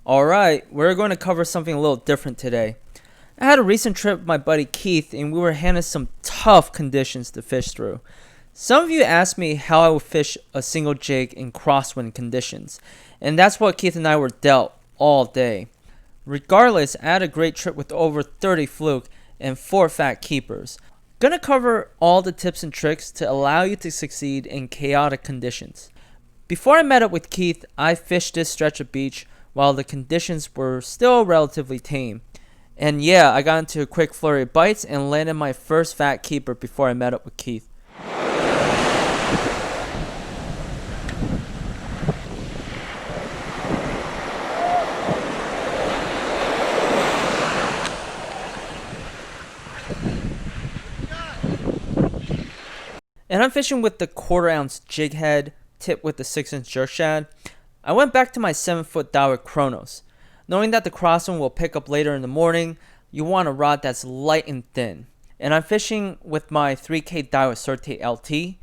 Alright, we're going to cover something a little different today. I had a recent trip with my buddy Keith and we were handed some tough conditions to fish through. Some of you asked me how I would fish a single jig in crosswind conditions, and that's what Keith and I were dealt all day. Regardless, I had a great trip with over 30 fluke and 4 fat keepers. Gonna cover all the tips and tricks to allow you to succeed in chaotic conditions. Before I met up with Keith, I fished this stretch of beach while the conditions were still relatively tame. And yeah, I got into a quick flurry of bites and landed my first fat keeper before I met up with Keith. And I'm fishing with the 1/4 ounce jig head tipped with the 6-inch jerk shad. I went back to my 7-foot Daiwa Chronos. Knowing that the crosswind will pick up later in the morning, you want a rod that's light and thin. And I'm fishing with my 3K Daiwa Surte LT.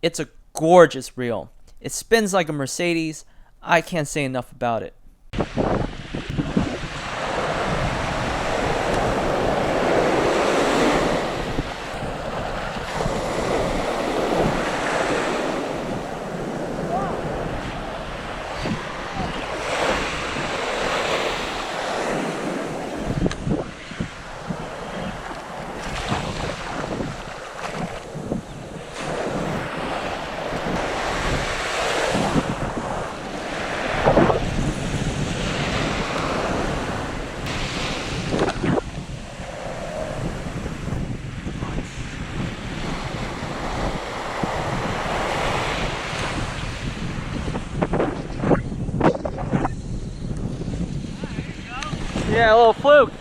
It's a gorgeous reel. It spins like a Mercedes. I can't say enough about it. Yeah, a little fluke.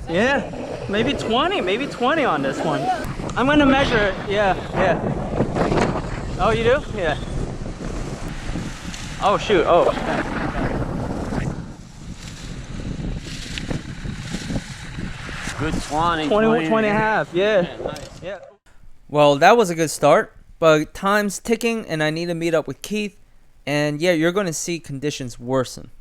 Yeah, maybe 20 on this one. I'm gonna measure it. Yeah. Oh, you do? Yeah. Oh shoot. Oh. Good 20 and a half. Yeah. Yeah, nice. Yeah. Well, that was a good start, but time's ticking and I need to meet up with Keith. And yeah, you're gonna see conditions worsen.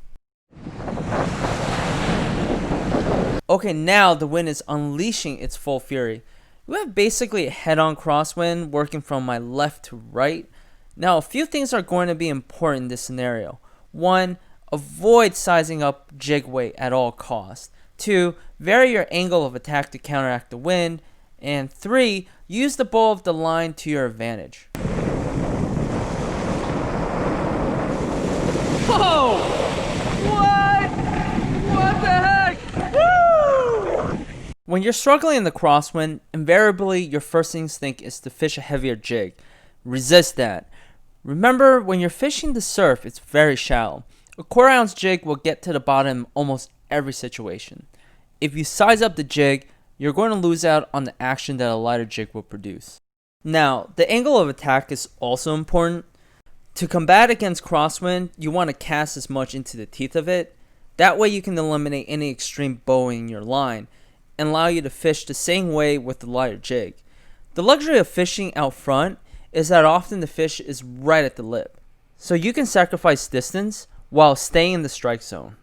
Okay, now the wind is unleashing its full fury. We have basically a head-on crosswind working from my left to right. Now, a few things are going to be important in this scenario. 1, avoid sizing up jig weight at all costs. 2, vary your angle of attack to counteract the wind. And 3, use the bow of the line to your advantage. Whoa! What? What the heck? When you're struggling in the crosswind, invariably your first instinct is to fish a heavier jig. Resist that. Remember, when you're fishing the surf, it's very shallow. A 1/4 ounce jig will get to the bottom in almost every situation. If you size up the jig, you're going to lose out on the action that a lighter jig will produce. Now, the angle of attack is also important. To combat against crosswind, you want to cast as much into the teeth of it. That way you can eliminate any extreme bowing in your line and allow you to fish the same way with the lighter jig. The luxury of fishing out front is that often the fish is right at the lip, so you can sacrifice distance while staying in the strike zone.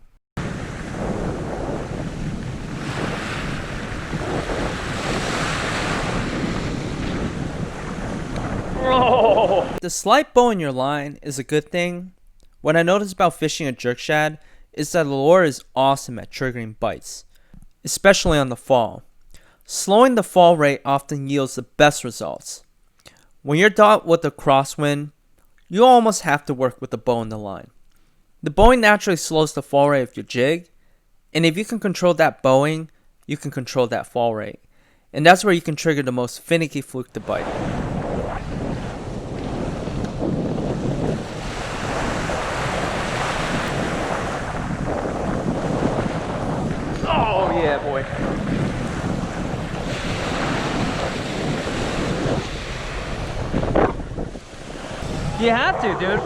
Oh. The slight bow in your line is a good thing. What I noticed about fishing a jerk shad is that the lure is awesome at triggering bites, especially on the fall. Slowing the fall rate often yields the best results. When you're dealt with a crosswind, you almost have to work with the bow and the line. The bowing naturally slows the fall rate of your jig, and if you can control that bowing, you can control that fall rate. And that's where you can trigger the most finicky fluke to bite. Oh, yeah, boy. You have to, dude.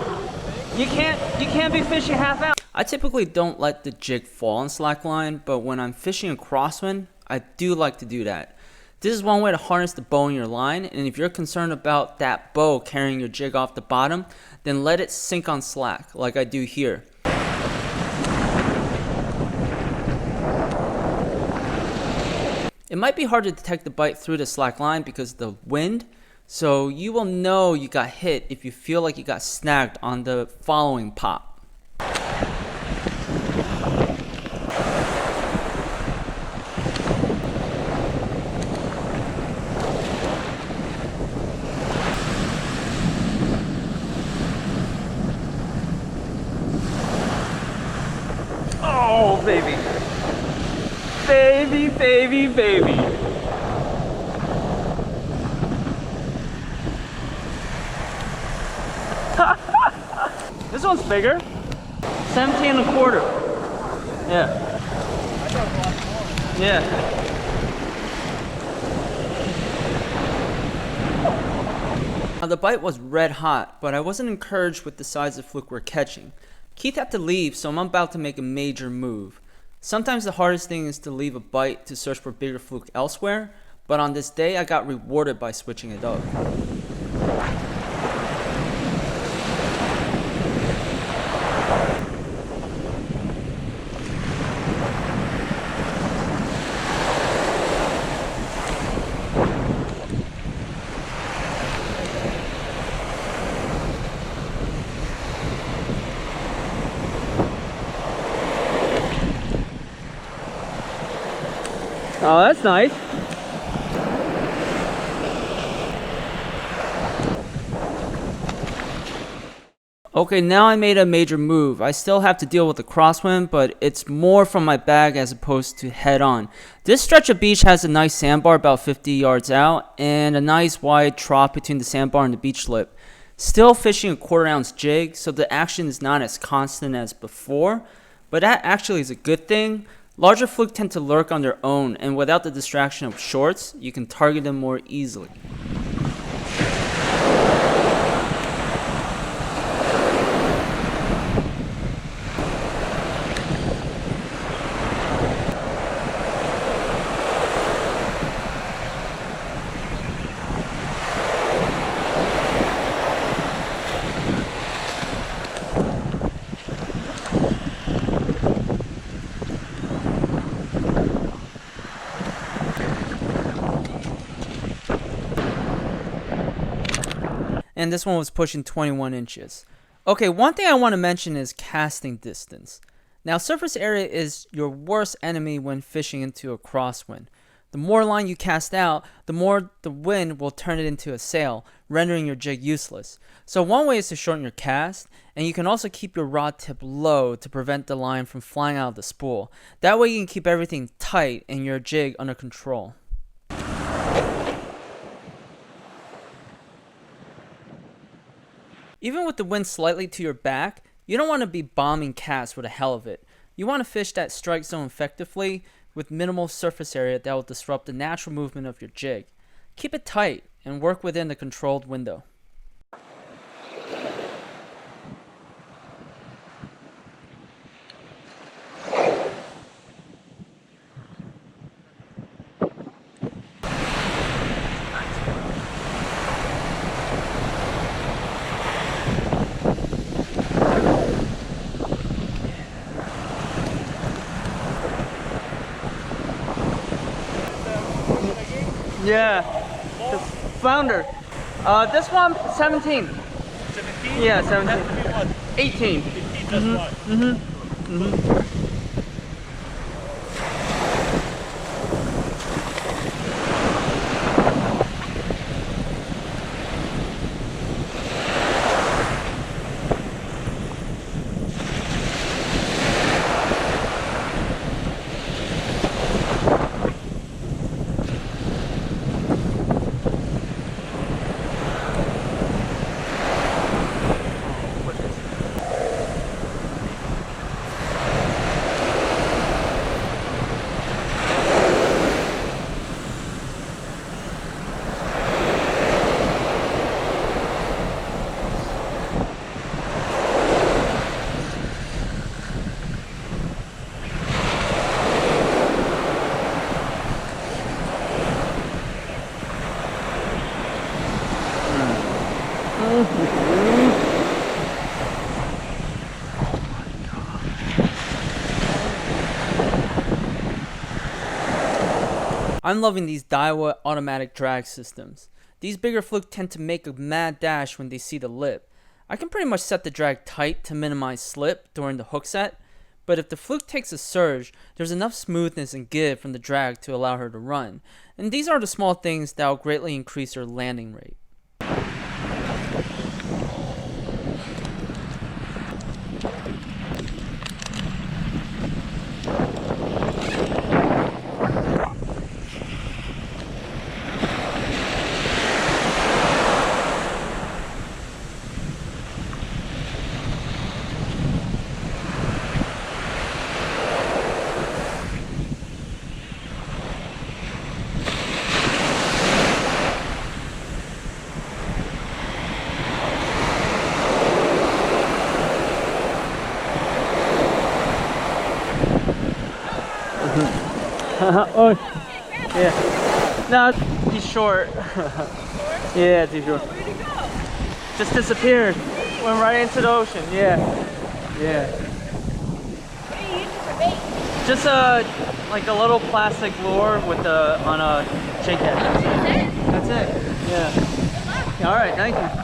You can't be fishing half out. I typically don't let the jig fall on slackline, but when I'm fishing a crosswind, I do like to do that. This is one way to harness the bow in your line, and if you're concerned about that bow carrying your jig off the bottom, then let it sink on slack, like I do here. It might be hard to detect the bite through the slack line because of the wind, so you will know you got hit if you feel like you got snagged on the following pop. Oh, baby. Baby, baby, baby. This one's bigger. 17 and a quarter. Yeah. Yeah. Now the bite was red hot, but I wasn't encouraged with the size of fluke we're catching. Keith had to leave, so I'm about to make a major move. Sometimes the hardest thing is to leave a bite to search for bigger fluke elsewhere, but on this day I got rewarded by switching it up. Oh, that's nice. Okay, now I made a major move. I still have to deal with the crosswind, but it's more from my bag as opposed to head on. This stretch of beach has a nice sandbar about 50 yards out and a nice wide trough between the sandbar and the beach lip. Still fishing a 1/4 ounce jig, so the action is not as constant as before, but that actually is a good thing. Larger fluke tend to lurk on their own, and without the distraction of shorts, you can target them more easily. And this one was pushing 21 inches. Okay, one thing I want to mention is casting distance. Now, surface area is your worst enemy when fishing into a crosswind. The more line you cast out, the more the wind will turn it into a sail, rendering your jig useless. So one way is to shorten your cast, and you can also keep your rod tip low to prevent the line from flying out of the spool. That way you can keep everything tight and your jig under control. Even with the wind slightly to your back, you don't want to be bombing casts for the hell of it. You want to fish that strike zone effectively with minimal surface area that will disrupt the natural movement of your jig. Keep it tight and work within the controlled window. Yeah. The flounder. This one, 17. 17? Yeah, 17. That would be what? 18. 15 plus what? I'm loving these Daiwa automatic drag systems. These bigger fluke tend to make a mad dash when they see the lip. I can pretty much set the drag tight to minimize slip during the hook set, but if the fluke takes a surge, there's enough smoothness and give from the drag to allow her to run. And these are the small things that will greatly increase her landing rate. Oh, yeah. No, he's short. Yeah, too short. Where'd it go? Just disappeared. Went right into the ocean. Yeah. Yeah. What are you using for bait? Just like a little plastic lure with on a jig head. That's it. Yeah. All right. Thank you.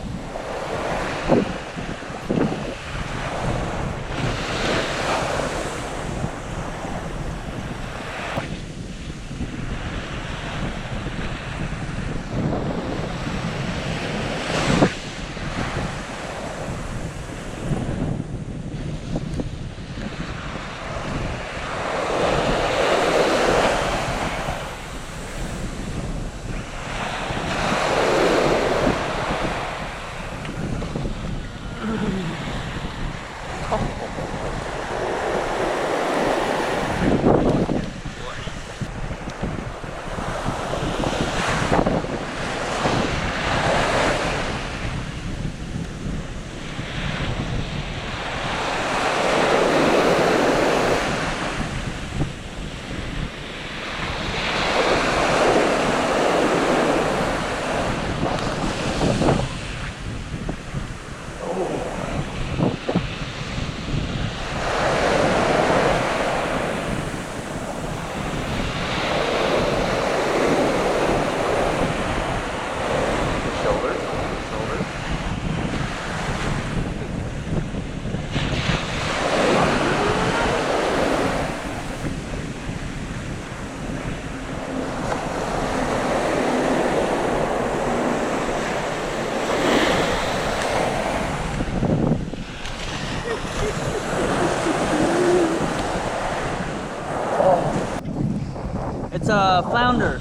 It's a flounder.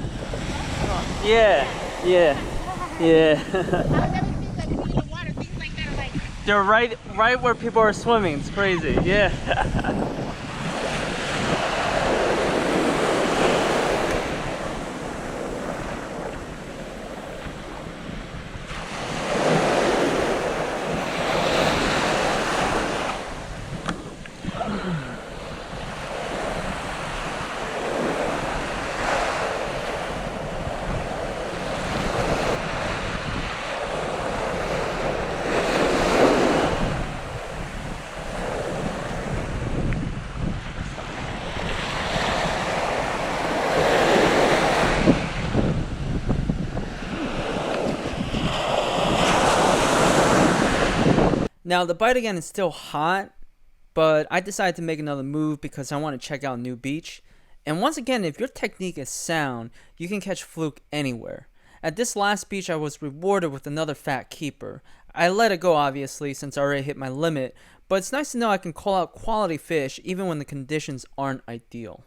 Yeah, yeah, yeah. I've never seen that in the water. Things like that are like. They're right where people are swimming. It's crazy. Yeah. Now the bite again is still hot, but I decided to make another move because I want to check out a new beach. And once again, if your technique is sound, you can catch fluke anywhere. At this last beach, I was rewarded with another fat keeper. I let it go obviously since I already hit my limit, but it's nice to know I can call out quality fish even when the conditions aren't ideal.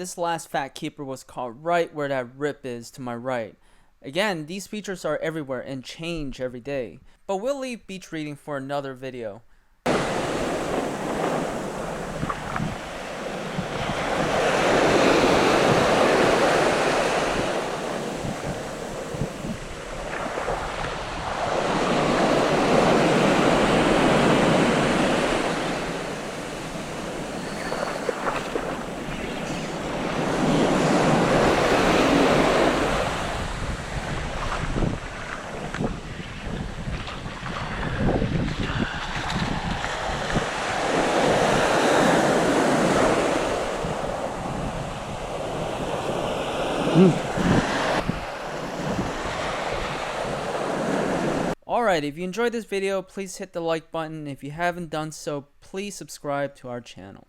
this last fat keeper was caught right where that rip is to my right. Again, these features are everywhere and change every day. But we'll leave beach reading for another video. Alright, if you enjoyed this video, please hit the like button. If you haven't done so, please subscribe to our channel.